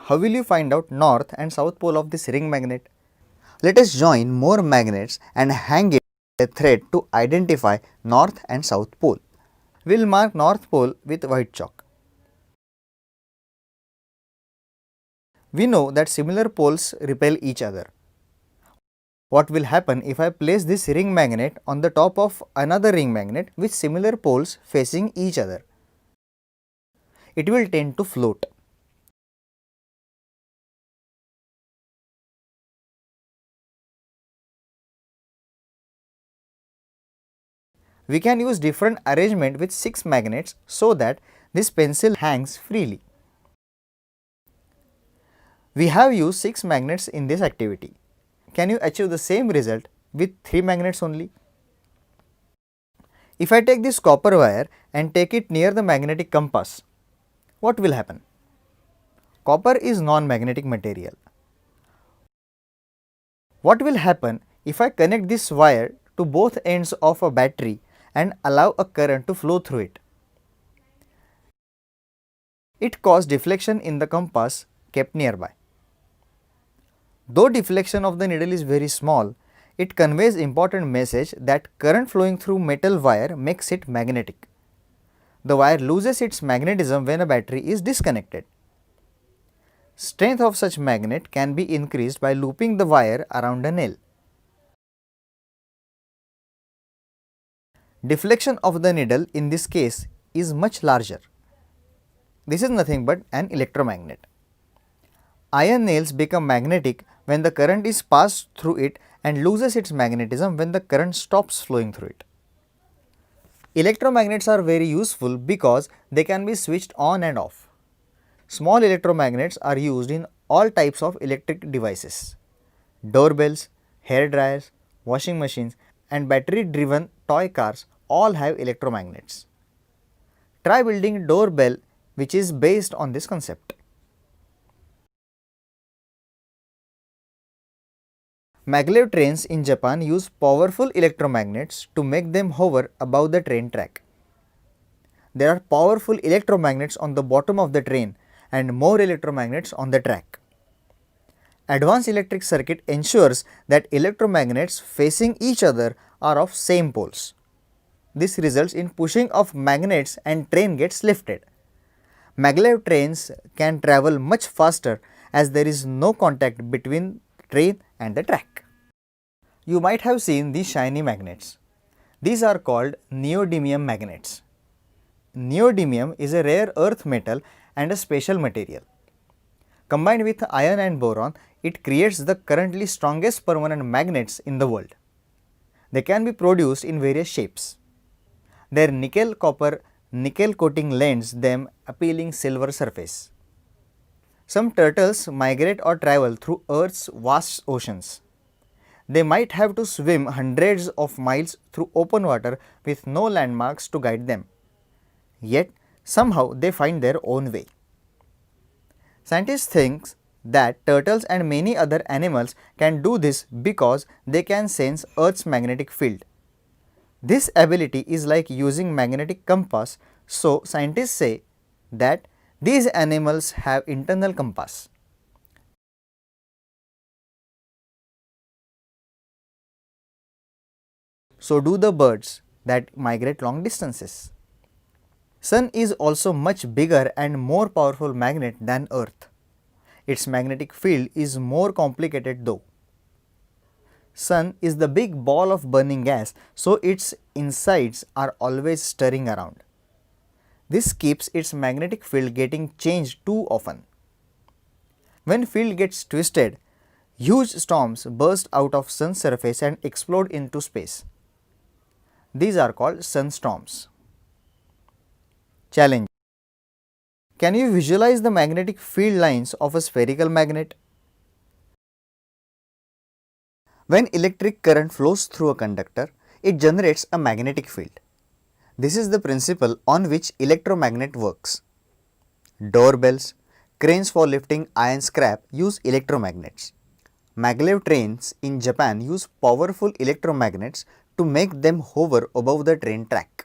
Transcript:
How will you find out north and south pole of this ring magnet? Let us join more magnets and hang it a thread to identify north and south pole. We will mark north pole with white chalk. We know that similar poles repel each other. What will happen if I place this ring magnet on the top of another ring magnet with similar poles facing each other? It will tend to float. We can use different arrangement with 6 magnets so that this pencil hangs freely. We have used 6 magnets in this activity. Can you achieve the same result with 3 magnets only? If I take this copper wire and take it near the magnetic compass, what will happen? Copper is non-magnetic material. What will happen if I connect this wire to both ends of a battery and allow a current to flow through it? It causes deflection in the compass kept nearby. Though deflection of the needle is very small, it conveys important message that current flowing through metal wire makes it magnetic. The wire loses its magnetism when a battery is disconnected. Strength of such magnet can be increased by looping the wire around a nail. Deflection of the needle in this case is much larger. This is nothing but an electromagnet. Iron nails become magnetic when the current is passed through it and loses its magnetism when the current stops flowing through it. Electromagnets are very useful because they can be switched on and off. Small electromagnets are used in all types of electric devices. Doorbells, hair dryers, washing machines and battery driven toy cars all have electromagnets. Try building doorbell which is based on this concept. Maglev trains in Japan use powerful electromagnets to make them hover above the train track. There are powerful electromagnets on the bottom of the train and more electromagnets on the track. Advanced electric circuit ensures that electromagnets facing each other are of same poles. This results in pushing of magnets and train gets lifted. Maglev trains can travel much faster as there is no contact between train and the track. You might have seen these shiny magnets. These are called neodymium magnets. Neodymium is a rare earth metal and a special material. Combined with iron and boron, it creates the currently strongest permanent magnets in the world. They can be produced in various shapes. Their nickel copper nickel coating lends them appealing silver surface. Some turtles migrate or travel through Earth's vast oceans. They might have to swim hundreds of miles through open water with no landmarks to guide them. Yet, somehow they find their own way. Scientists think that turtles and many other animals can do this because they can sense Earth's magnetic field. This ability is like using magnetic compass, so scientists say that these animals have internal compass. So do the birds that migrate long distances. Sun is also much bigger and more powerful magnet than Earth. Its magnetic field is more complicated though. Sun is the big ball of burning gas, so its insides are always stirring around. This keeps its magnetic field getting changed too often. When field gets twisted, huge storms burst out of Sun's surface and explode into space. These are called sunstorms. Challenge. Can you visualize the magnetic field lines of a spherical magnet? When electric current flows through a conductor, it generates a magnetic field. This is the principle on which electromagnet works. Doorbells, cranes for lifting iron scrap use electromagnets. Maglev trains in Japan use powerful electromagnets to make them hover above the train track.